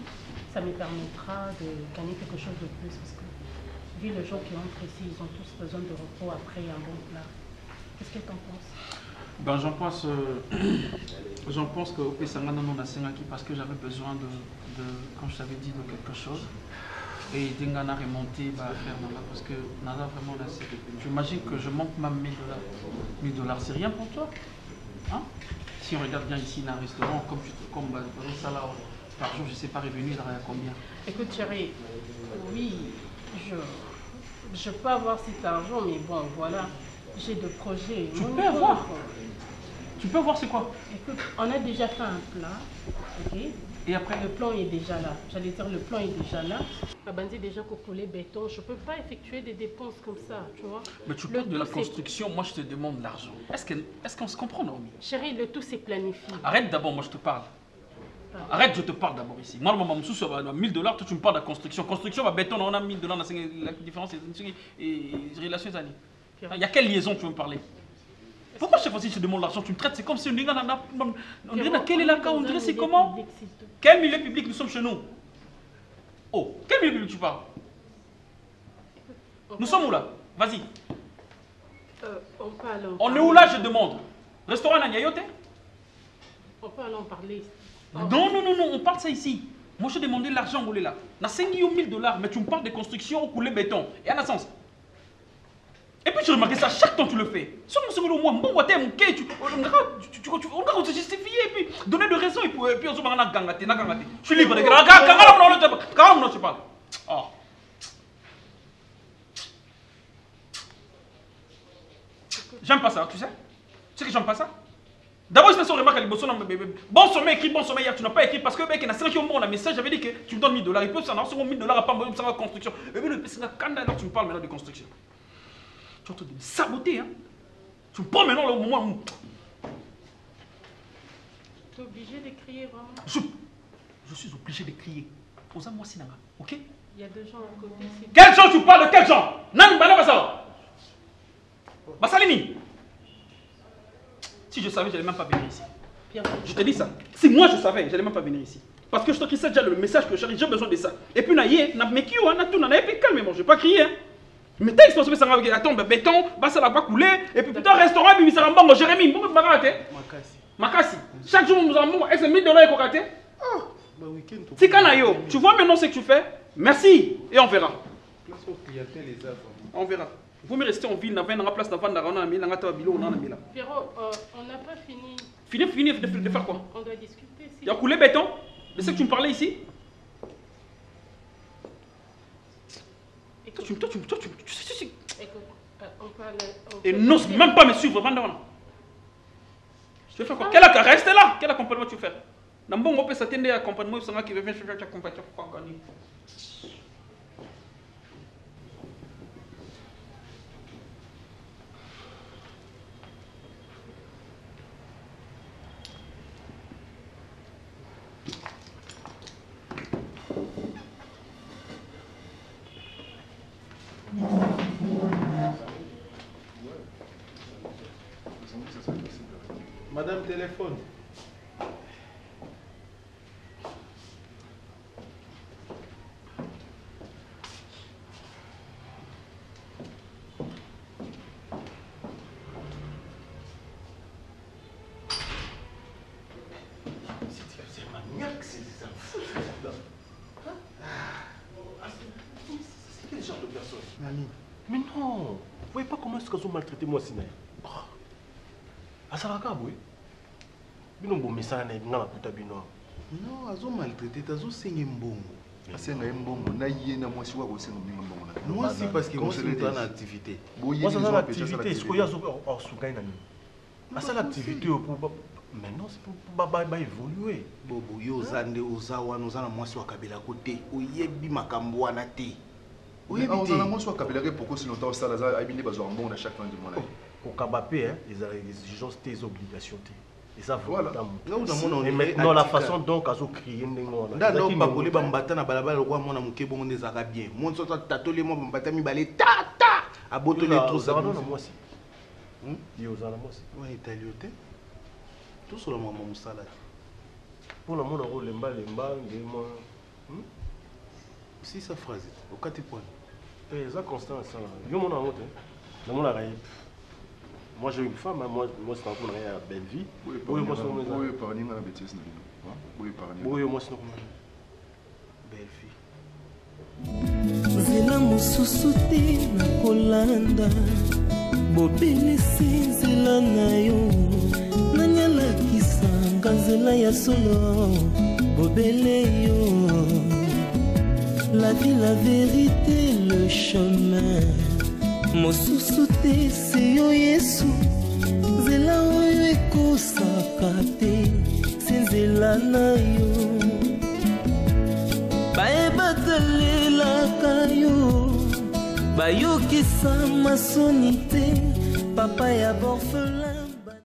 Ça me permettra de gagner quelque chose de plus parce que, vu les gens qui entrent ici, ils ont tous besoin de repos après un bon plat. Qu'est-ce que tu en penses?
Ben, j'en pense qu'au Pesangana non Nasengaki parce que j'avais besoin de, comme je t'avais dit, de quelque chose. Et Dengana remonté bah, faire Nala parce que Nala vraiment là, j'imagine que je manque même $1000. $1000, c'est rien pour toi, hein? Si on regarde bien ici, dans un restaurant, comme ça là, par jour, je ne sais pas revenu, il y a combien?
Écoute chérie, oui, je peux avoir cet argent, mais bon, voilà, j'ai des projets.
Tu peux avoir. Tu peux voir c'est quoi?
Écoute, on a déjà fait un plat, ok?
Et après?
Le plan est déjà là. J'allais dire, le plan est déjà là. Ma bandit déjà cocolé béton. Je ne peux pas effectuer des dépenses comme ça, tu vois.
Mais tu parles de la construction, moi je te demande l'argent. Est-ce qu'on se comprend, Naomi?
Chérie, le tout c'est planifié.
Arrête d'abord, moi je te parle. Arrête, je te parle d'abord ici. Moi, maman, $1000, toi tu me parles de la construction. Construction, va béton, on a $1000, la différence et relations amies. Il y a quelle liaison tu veux me parler? Pourquoi chaque fois que je te demande l'argent, tu me traites? C'est comme si on dirait quel est la cas, on dirait c'est comment? Quel milieu public nous sommes chez nous? Oh, quel milieu public tu parles? Nous sommes où là? Vas-y. On est où là, je demande? Restaurant Nanyayote?
On peut aller en parler.
Non, on parle ça ici. Moi je demandais l'argent, où est là? Na $5000, mais tu me parles de construction au coulé béton. Et à un sens. Et puis tu remarques ça, chaque temps tu le fais. Sur mon second mois, bon, on se justifier et puis donner de raisons et puis on se parle de gangaté. Je suis libre de gangaté. Je parle. Oh. J'aime pas ça, tu sais? Tu sais que j'aime pas ça? D'abord, je me suis remarqué que bon sommeil, écrit bon sommeil, tu n'as pas écrit parce que mec, il y a 5 qui ont bon message, j'avais dit que tu me donnes $1000. Il peut s'en avoir $1000 à pas me construction. Et puis, tu me parles maintenant de construction. Tu es en train de me saboter, hein? Tu me prends maintenant le moment où...
Tu es obligé de crier vraiment.
Je suis obligé de crier. Osa moi sinanga, ok?
Il y a 2 gens à côté ici.
Quels gens tu parles de quels gens? Nan bana basa. Basalini. Si je savais, je n'allais même pas venir ici. Je te dis ça. Si moi je savais, je n'allais même pas venir ici. Parce que je te sais déjà le message que j'ai besoin de ça. Et puis, calme-moi, je vais pas crier. Mais t'as exposé ça avec attends, béton, ça va pas couler. Et puis, putain, restaurant, puis ça va Jérémy, bon, Makassi. Chaque jour, nous avons $1000 et raté. Si tu vois maintenant ce que tu fais, merci. Et on verra. On verra. Vous me restez en ville, on a une place d'avant, on a
Pierrot, on n'a pas fini.
Fini de faire quoi?
On doit discuter.
Il y a coulé béton? C'est ce que tu me parlais ici? Toi, tu sais.
Écoute, on parle.
Et n'ose même pas me suivre, Vandana. Tu veux faire quoi? Quel reste là? Quel accompagnement tu veux faire? Dans bon groupe, ça t'aide à accompagnement, ça qui veut faire accompagnement.
Madame, téléphone.
C'est maniaque, c'est un fou. C'est quel genre de personne? Mais non, vous voyez pas comment est-ce qu'ils ont maltraité moi, Sinaï? Asalaka boy. Bino bomesa na ngala puta bino.
Non, azo maltraité, azo sengi mbongo.
Asenga mbongo na yena mwasi wa kosenga mbongo na.
Moi si parce que moi c'est une activité.
Moi c'est l'activité, ce qu'il y a au sougain na. Asa l'activité pour maintenant c'est pour baba évoluer.
Bobo yo zande ozawa nozana mwasi wa kabila côté. Oyebi makambo wana te.
Oyebi te. On a mwasi wa kabila ke pourquoi si longtemps ça là abini bazo mbongo na chaque fin de mois.
Au Kabapé, ils ont des exigences, des obligations. Et ça,
voilà.
Et maintenant, la façon dont ils ont crié, ils ont
dit que les gens bambata na balabala kwa mwana muke bongo ndezaka bien. Mon soto tatoli mo bambata mi balé ta a botoli trop ça.
Non moi aussi. Yo zala moi aussi.
Ouais, italioté. Tout sur le moment musala.
Pour le monde rôle lemba ngema.
Si sa phrase au 4 points.
Et ça constant ça. Yo mon amour. Moi j'ai une femme, moi c'est encore une belle vie. Oui, moi c'est une
belle fille.
Zela mususu te na kolanda bobelisi nzela na yo nanyalakisanga nzela ya solo bobele yo. La vie, la vérité, le chemin mosusu te se yo Yesu nzela oyo ekosaka te se nzela na yo bayebatalelaka yo bayokisa masoni te papa ya borfela